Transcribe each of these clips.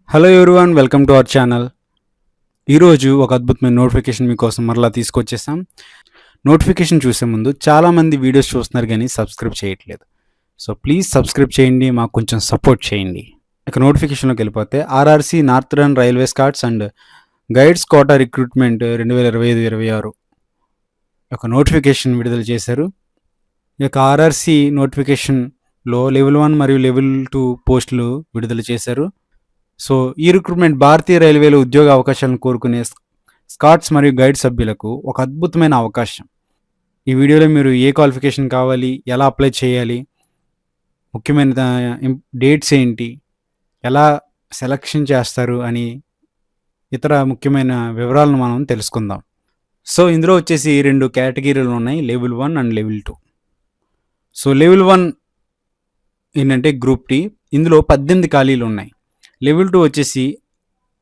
Hello everyone, welcome to our channel. ఈరోజు ఒక అద్భుతమైన నోటిఫికేషన్ మీకోసం మరలా తీసుకొచ్చేసాం. నోటిఫికేషన్ చూసే ముందు చాలామంది వీడియోస్ చూస్తున్నారు కానీ సబ్స్క్రైబ్ చేయట్లేదు. సో ప్లీజ్ సబ్స్క్రైబ్ చేయండి, మాకు కొంచెం సపోర్ట్ చేయండి. ఇక నోటిఫికేషన్లోకి వెళ్ళిపోతే RRC northern railway scouts and guides quota recruitment 2025-26 ఒక నోటిఫికేషన్ విడుదల చేశారు. ఈ యొక్క ఆర్ఆర్సీ నోటిఫికేషన్లో లెవెల్ 1 మరియు లెవెల్ 2 పోస్టులు విడుదల చేశారు. సో ఈ రిక్రూట్మెంట్ భారతీయ రైల్వేలో ఉద్యోగ అవకాశాలను కోరుకునే స్కాట్స్ మరియు గైడ్ సభ్యులకు ఒక అద్భుతమైన అవకాశం. ఈ వీడియోలో మీరు ఏ క్వాలిఫికేషన్ కావాలి, ఎలా అప్లై చేయాలి, ముఖ్యమైన డేట్స్ ఏంటి, ఎలా సెలక్షన్ చేస్తారు అని ఇతర ముఖ్యమైన వివరాలను మనం తెలుసుకుందాం. సో ఇందులో వచ్చేసి 2 కేటగిరీలు ఉన్నాయి, level 1 and level 2. So level 1 ఏంటంటే గ్రూప్ టీ, ఇందులో 18 ఖాళీలు ఉన్నాయి. లెవెల్ 2 వచ్చేసి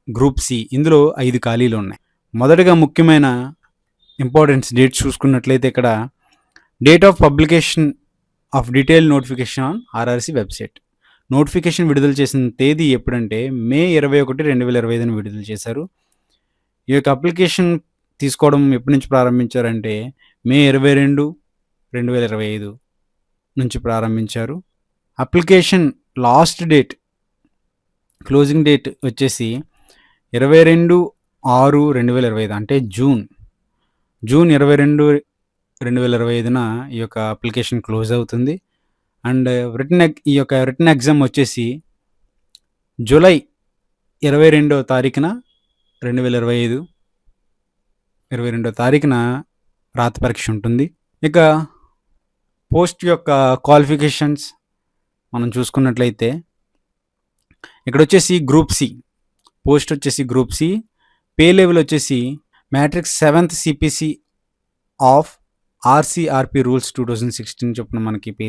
గ్రూప్ సి, ఇందులో 5 ఖాళీలు ఉన్నాయి. మొదటగా ముఖ్యమైన ఇంపార్టెన్స్ డేట్స్ చూసుకున్నట్లయితే ఇక్కడ date of publication of detail notification on RRC website. Notification విడుదల చేసిన తేదీ ఎప్పుడంటే మే 21, 2025 విడుదల చేశారు. ఈ యొక్క అప్లికేషన్ తీసుకోవడం ఎప్పటి నుంచి ప్రారంభించారంటే మే 22, 2025 నుంచి ప్రారంభించారు. Application last date, closing date వచ్చేసి 22/6/2025 అంటే జూన్ 22, 2025 ఈ యొక్క అప్లికేషన్ క్లోజ్ అవుతుంది. అండ్ ఈ యొక్క రిటన్ ఎగ్జామ్ వచ్చేసి జూలై 22వ తారీఖున 2025 22వ తారీఖున రాత పరీక్ష ఉంటుంది. ఇక పోస్ట్ యొక్క క్వాలిఫికేషన్స్ మనం చూసుకున్నట్లయితే ఇక్కడ వచ్చేసి గ్రూప్ సి పోస్ట్ వచ్చేసి గ్రూప్ సి, పే లెవెల్ వచ్చేసి matrix 7th CPC of RCRP rules 2016 చొప్పున మనకి పే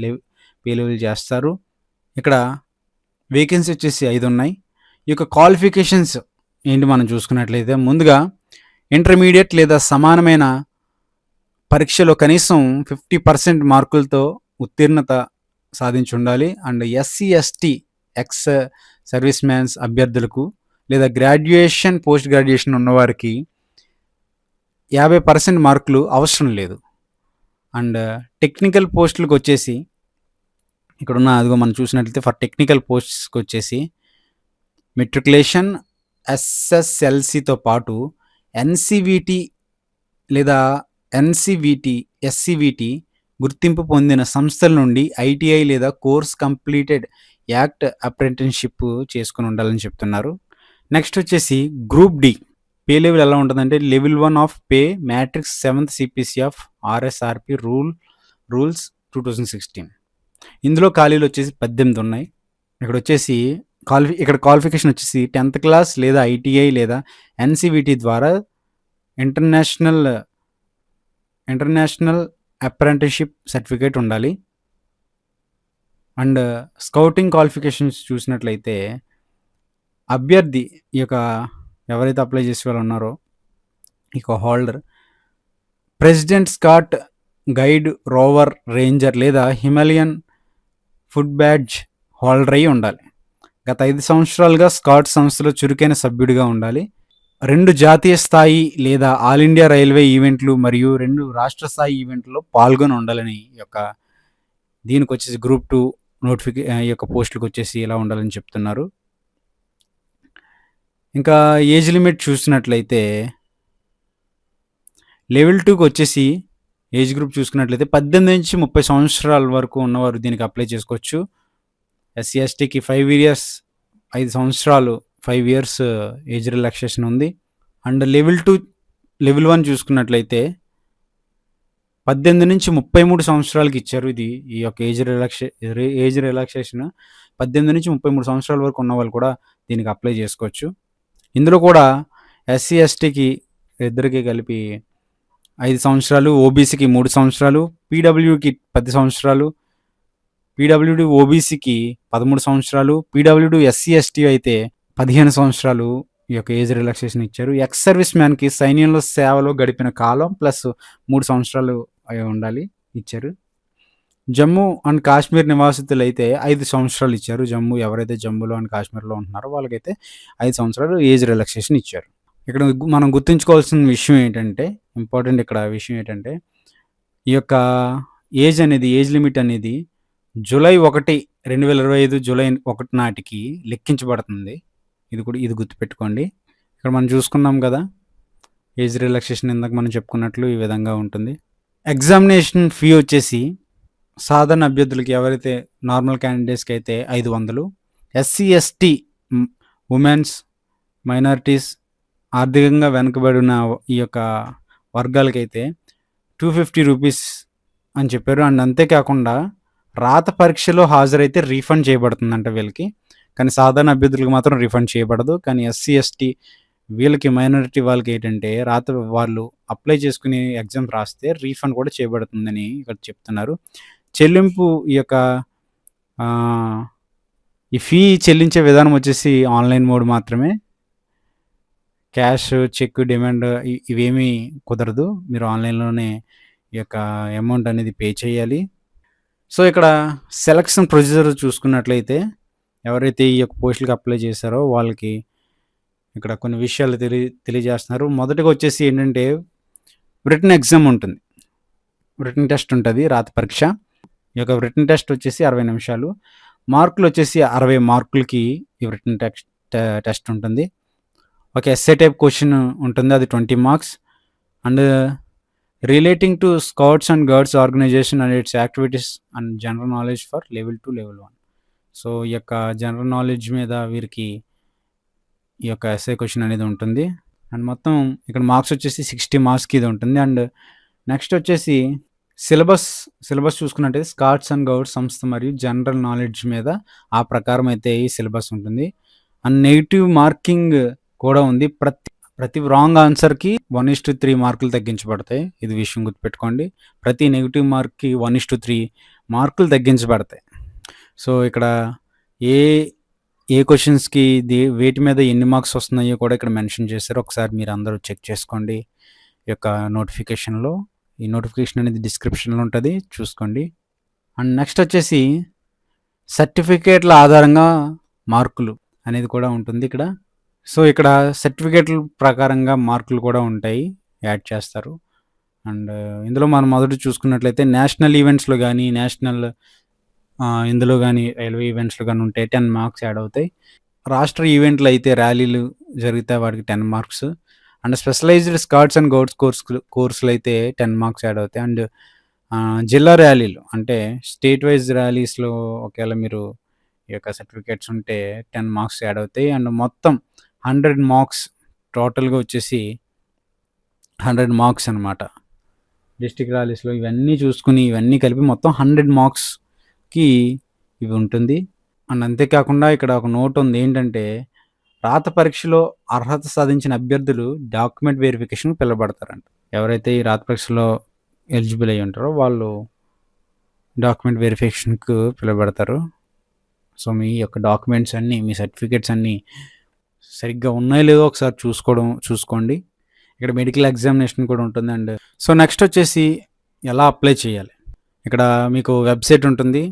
లెవెల్ చేస్తారు. ఇక్కడ వేకెన్సీ వచ్చేసి 5 ఉన్నాయి. ఈ యొక్క క్వాలిఫికేషన్స్ ఏంటి మనం చూసుకున్నట్లయితే ముందుగా ఇంటర్మీడియట్ లేదా సమానమైన పరీక్షలో కనీసం 50% మార్కులతో ఉత్తీర్ణత సాధించి ఉండాలి. And SC ST ex service man's అభ్యర్థులకు లేదా గ్రాడ్యుయేషన్ పోస్ట్ గ్రాడ్యుయేషన్ ఉన్నవారికి 50% మార్కులు అవసరం లేదు. అండ్ టెక్నికల్ పోస్టులకు వచ్చేసి ఇక్కడున్న అదిగో మనం చూసినట్లయితే ఫర్ టెక్నికల్ పోస్ట్స్కి వచ్చేసి మెట్రికులేషన్ ఎస్ఎస్ఎల్సితో పాటు ఎన్సివిటి లేదా ఎస్సివిటి గుర్తింపు పొందిన సంస్థల నుండి ఐటీఐ లేదా కోర్స్ కంప్లీటెడ్ యాక్ట్ అప్రెంటిస్షిప్ చేసుకుని ఉండాలని చెప్తున్నారు. నెక్స్ట్ వచ్చేసి గ్రూప్ డి పే లెవెల్ ఎలా ఉంటుందంటే level 1 of pay matrix 7th CPC of RSRP rules 2016. ఇందులో ఖాళీలు వచ్చేసి 18 ఉన్నాయి. ఇక్కడ వచ్చేసి క్వాలిఫికేషన్ వచ్చేసి 10th క్లాస్ లేదా ఐటీఐ లేదా ఎన్సివిటి ద్వారా ఇంటర్నేషనల్ అప్రెంటిస్షిప్ సర్టిఫికేట్ ఉండాలి. అండ్ స్కౌటింగ్ క్వాలిఫికేషన్స్ చూసినట్లయితే అభ్యర్థి ఈ యొక్క ఎవరైతే అప్లై చేసే వాళ్ళు ఉన్నారో ఈ యొక్క holder president Scott guide rover ranger లేదా హిమాలయన్ ఫుడ్ బ్యాడ్జ్ హోల్డర్ అయి ఉండాలి. గత 5 సంవత్సరాలుగా స్కాట్ సంస్థలో చురుకైన సభ్యుడిగా ఉండాలి. 2 జాతీయ స్థాయి లేదా ఆల్ ఇండియా రైల్వే ఈవెంట్లు మరియు 2 రాష్ట్ర స్థాయి ఈవెంట్లో పాల్గొని ఉండాలని దీనికి వచ్చేసి గ్రూప్ 2 ఈ యొక్క పోస్టులకు వచ్చేసి ఇలా ఉండాలని చెప్తున్నారు. ఇంకా ఏజ్ లిమిట్ చూసినట్లయితే లెవెల్ 2కి వచ్చేసి ఏజ్ గ్రూప్ చూసుకున్నట్లయితే 18 నుంచి 30 సంవత్సరాల వరకు ఉన్నవారు దీనికి అప్లై చేసుకోవచ్చు. ఎస్సీ ఎస్టీకి 5 years 5 సంవత్సరాలు 5 years ఏజ్ రిలాక్సేషన్ ఉంది. అండ్ లెవెల్ 1 చూసుకున్నట్లయితే 18 నుంచి 33 సంవత్సరాలకి ఇచ్చారు. ఈ యొక్క ఏజ్ రిలాక్సేషన్ 18 నుంచి 33 సంవత్సరాల వరకు ఉన్న వాళ్ళు కూడా దీనికి అప్లై చేసుకోవచ్చు. ఇందులో కూడా ఎస్సీ ఎస్టీకి ఇద్దరికి కలిపి 5 సంవత్సరాలు, ఓబీసీకి 3 సంవత్సరాలు, పీడబ్ల్యూకి 10 సంవత్సరాలు, పీడబ్ల్యూడి ఓబీసీకి 13 సంవత్సరాలు, పీడబ్ల్యూడి ఎస్సీ ఎస్టీ అయితే 15 సంవత్సరాలు ఈ యొక్క ఏజ్ రిలాక్సేషన్ ఇచ్చారు. ఎక్స్ సర్వీస్ మ్యాన్కి సైన్యంలో సేవలో గడిపిన కాలం ప్లస్ 3 సంవత్సరాలు ఉండాలి ఇచ్చారు. జమ్మూ అండ్ కాశ్మీర్ నివాసితులైతే 5 సంవత్సరాలు ఇచ్చారు. ఎవరైతే జమ్మూలో అండ్ కాశ్మీర్‌లో ఉంటున్నారో వాళ్ళకైతే 5 సంవత్సరాలు ఏజ్ రిలాక్సేషన్ ఇచ్చారు. ఇక్కడ మనం గుర్తుంచుకోవాల్సిన విషయం ఏంటంటే, ఇంపార్టెంట్ ఇక్కడ విషయం ఏంటంటే, ఈ యొక్క ఏజ్ లిమిట్ అనేది జూలై 1, 2025 జూలై 1 నాటికి లెక్కించబడుతుంది. ఇది గుర్తుపెట్టుకోండి. ఇక్కడ మనం చూసుకున్నాం గదా! ఏజ్ రిలాక్సేషన్ ఇందాక మనం చెప్పుకున్నట్లు ఈ విధంగా ఉంటుంది. ఎగ్జామినేషన్ ఫీ వచ్చేసి సాధారణ అభ్యర్థులకి ఎవరైతే నార్మల్ క్యాండిడేట్స్‌కి అయితే 500, ఎస్సీ, ఎస్టీ, ఉమెన్స్, మైనారిటీస్, ఆర్థికంగా వెనుకబడిన ఈ యొక్క వర్గాలకైతే ₹250 అని చెప్పారు. అండ్ అంతేకాకుండా రాత పరీక్షలో హాజరైతే రీఫండ్ చేయబడుతుందంట వీళ్ళకి. కానీ సాధారణ అభ్యర్థులకు మాత్రం రీఫండ్ చేయబడదు. కానీ ఎస్సీ, ఎస్టీ వీళ్ళకి మైనారిటీ వాళ్ళకి ఏంటంటే వాళ్ళు అప్లై చేసుకుని ఎగ్జామ్స్ రాస్తే రీఫండ్ కూడా చేయబడుతుందని ఇక్కడ చెప్తున్నారు. చెల్లింపు ఈ ఫీ చెల్లించే విధానం వచ్చేసి ఆన్‌లైన్ మోడ్ మాత్రమే. క్యాష్, చెక్, డిమాండ్ ఇవేమీ కుదరదు. మీరు ఆన్‌లైన్‌లోనే ఈ యొక్క అమౌంట్ అనేది పే చేయాలి. సో, ఇక్కడ సెలక్షన్ ప్రొసీజర్ చూసుకున్నట్లయితే ఎవరైతే ఈ యొక్క పోస్టులకి అప్లై చేశారో వాళ్ళకి ఇక్కడ కొన్ని విషయాలు తెలియజేస్తున్నారు. మొదటగా వచ్చేసి ఏంటంటే రిటన్ ఎగ్జామ్ ఉంటుంది. రిటన్ టెస్ట్ ఉంటది. రాత పరీక్ష. ఈ యొక్క రిటన్ టెస్ట్ వచ్చేసి 60 నిమిషాలు. మార్కులు వచ్చేసి 60 మార్కులకి ఈ రిటన్ టెస్ట్ ఉంటుంది. ఒక ఎస్సే టైప్ క్వెషన్ ఉంటుంది. అది 20 marks. And relating to scouts and guides organisation and its activities and general knowledge for level 2, level 1. So, ఈ యొక్క జనరల్ నాలెడ్జ్ మీద వీరికి ఈ యొక్క ఎస్సే క్వెషన్ అనేది ఉంటుంది. అండ్ మొత్తం ఇక్కడ మార్క్స్ వచ్చేసి 60 మార్క్స్‌కి ఇది ఉంటుంది. అండ్ నెక్స్ట్ వచ్చేసి సిలబస్ చూసుకున్నట్టయితే స్కాట్స్ అండ్ గైడ్స్ సంస్థ మరియు జనరల్ నాలెడ్జ్ మీద ఆ ప్రకారం అయితే ఈ సిలబస్ ఉంటుంది. అండ్ నెగెటివ్ మార్కింగ్ కూడా ఉంది. ప్రతి రాంగ్ ఆన్సర్‌కి 1:3 మార్కులు తగ్గించబడతాయి. ఇది విషయం గుర్తుపెట్టుకోండి. ప్రతి నెగెటివ్ మార్క్‌కి 1:3 మార్కులు తగ్గించబడతాయి. సో, ఇక్కడ ఏ క్వెషన్స్‌కి వేటి మీద ఎన్ని మార్క్స్ వస్తున్నాయో కూడా ఇక్కడ మెన్షన్ చేశారు. ఒకసారి మీరందరూ చెక్ చేసుకోండి. ఈ యొక్క నోటిఫికేషన్‌లో. ఈ నోటిఫికేషన్ అనేది డిస్క్రిప్షన్‌లో ఉంటది. చూసుకోండి. అండ్ నెక్స్ట్ వచ్చేసి సర్టిఫికేట్‌ల ఆధారంగా మార్కులు అనేది కూడా ఉంటుంది ఇక్కడ. సో, ఇక్కడ సర్టిఫికేట్‌ల ప్రకారంగా మార్కులు కూడా ఉంటాయి. యాడ్ చేస్తారు. అండ్ ఇందులో మనం మొదట చూసుకున్నట్లయితే నేషనల్ ఈవెంట్స్‌లో గానీ, ఇందులో గానీ రైల్వే ఈవెంట్స్‌లో గానీ ఉంటే 10 మార్క్స్ యాడ్ అవుతాయి. రాష్ట్ర ఈవెంట్లు అయితే ర్యాలీలు జరిగితే వాటికి 10 marks. And specialised scouts and guides కోర్సులు అయితే 10 మార్క్స్ యాడ్ అవుతాయి. అండ్ జిల్లా ర్యాలీలు అంటే స్టేట్ వైజ్ ర్యాలీస్‌లో ఒకవేళ మీరు ఈ యొక్క సర్టిఫికేట్స్ ఉంటే 10 మార్క్స్ యాడ్ అవుతాయి. అండ్ మొత్తం 100 మార్క్స్ టోటల్‌గా వచ్చేసి 100 మార్క్స్ అనమాట. డిస్ట్రిక్ట్ ర్యాలీస్‌లో ఇవన్నీ కలిపి మొత్తం 100 మార్క్స్‌కి ఇవి ఉంటుంది. అండ్ అంతేకాకుండా ఇక్కడ ఒక నోట్ ఉంది. ఏంటంటే రాత పరీక్షలో అర్హత సాధించిన అభ్యర్థులు డాక్యుమెంట్ వెరిఫికేషన్‌కి పిలవబడతారంట. ఎవరైతే ఈ రాత పరీక్షలో ఎలిజిబుల్ అయ్యి ఉంటారో వాళ్ళు డాక్యుమెంట్ వెరిఫికేషన్‌కు పిలవబడతారు. సో, మీ యొక్క డాక్యుమెంట్స్ అన్నీ, మీ సర్టిఫికేట్స్ అన్నీ సరిగ్గా ఉన్నాయో లేదో ఒకసారి చూసుకోండి. ఇక్కడ మెడికల్ ఎగ్జామినేషన్ కూడా ఉంటుంది. అండ్ సో, నెక్స్ట్ వచ్చేసి ఎలా అప్లై చేయాలి? ఇక్కడ మీకు వెబ్సైట్ ఉంటుంది.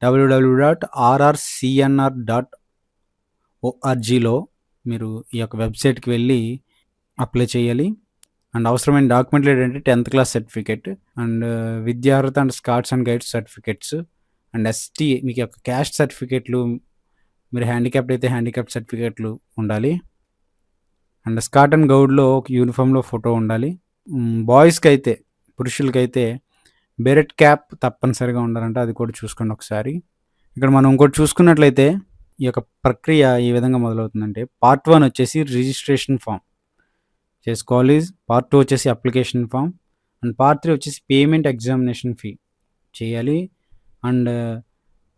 www.rrcnr.orgలో మీరు ఈ యొక్క వెబ్సైట్‌కి వెళ్ళి అప్లై చేయాలి. అండ్ అవసరమైన డాక్యుమెంట్లు ఏంటంటే 10th క్లాస్ సర్టిఫికేట్ అండ్ విద్యార్హత and scouts and guides certificates and ST మీకు యొక్క క్యాస్ట్ సర్టిఫికేట్లు, మీరు హ్యాండిక్యాప్డ్ అయితే హ్యాండిక్యాప్డ్ సర్టిఫికేట్లు ఉండాలి. అండ్ స్కాట్ అండ్ గౌడ్‌లో ఒక యూనిఫామ్‌లో ఫోటో ఉండాలి. బాయ్స్‌కైతే పురుషులకైతే బెరెట్ క్యాప్ తప్పనిసరిగా ఉండాలంట. అది కూడా చూసుకోండి ఒకసారి. ఇక్కడ మనం ఇంకోటి చూసుకున్నట్లయితే ఈ యొక్క ప్రక్రియ ఈ విధంగా మొదలవుతుందంటే పార్ట్ 1 వచ్చేసి రిజిస్ట్రేషన్ ఫామ్ చేసుకోవాలి. పార్ట్ 2 వచ్చేసి అప్లికేషన్ ఫామ్ అండ్ పార్ట్ 3 వచ్చేసి పేమెంట్ ఎగ్జామినేషన్ ఫీ చేయాలి. అండ్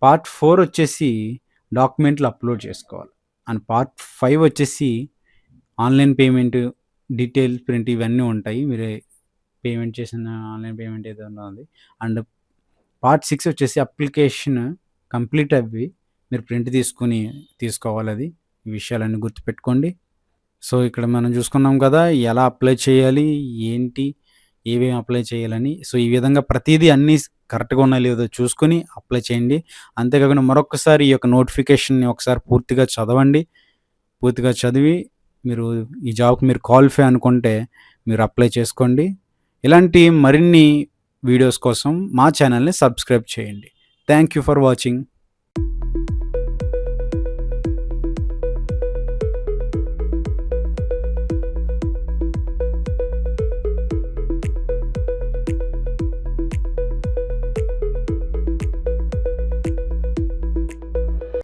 పార్ట్ 4 వచ్చేసి డాక్యుమెంట్లు అప్లోడ్ చేసుకోవాలి. అండ్ పార్ట్ 5 వచ్చేసి ఆన్‌లైన్ పేమెంట్, డీటెయిల్ ప్రింట్ ఇవన్నీ ఉంటాయి. మీరు పేమెంట్ చేసిన ఆన్‌లైన్ పేమెంట్ ఏదైనా ఉంది. అండ్ పార్ట్ 6 వచ్చేసి అప్లికేషన్ కంప్లీట్ అవ్వి మీరు ప్రింట్ తీసుకోవాలది. ఈ విషయాలన్నీ గుర్తుపెట్టుకోండి. సో, ఇక్కడ మనం చూసుకున్నాం కదా! ఎలా అప్లై చేయాలి? ఏంటి? ఏవేమి అప్లై చేయాలని. సో, ఈ విధంగా ప్రతీదీ అన్నీ కరెక్ట్‌గా ఉన్నాయో లేదో చూసుకొని అప్లై చేయండి. అంతేకాకుండా మరొక్కసారి ఈ యొక్క నోటిఫికేషన్‌ని ఒకసారి పూర్తిగా చదవండి. పూర్తిగా చదివి మీరు ఈ జాబ్‌కి మీరు క్వాలిఫై అనుకుంటే మీరు అప్లై చేసుకోండి. ఇలాంటి మరిన్ని వీడియోస్ కోసం మా ఛానల్‌ని సబ్స్క్రైబ్ చేయండి. Thank you for watching.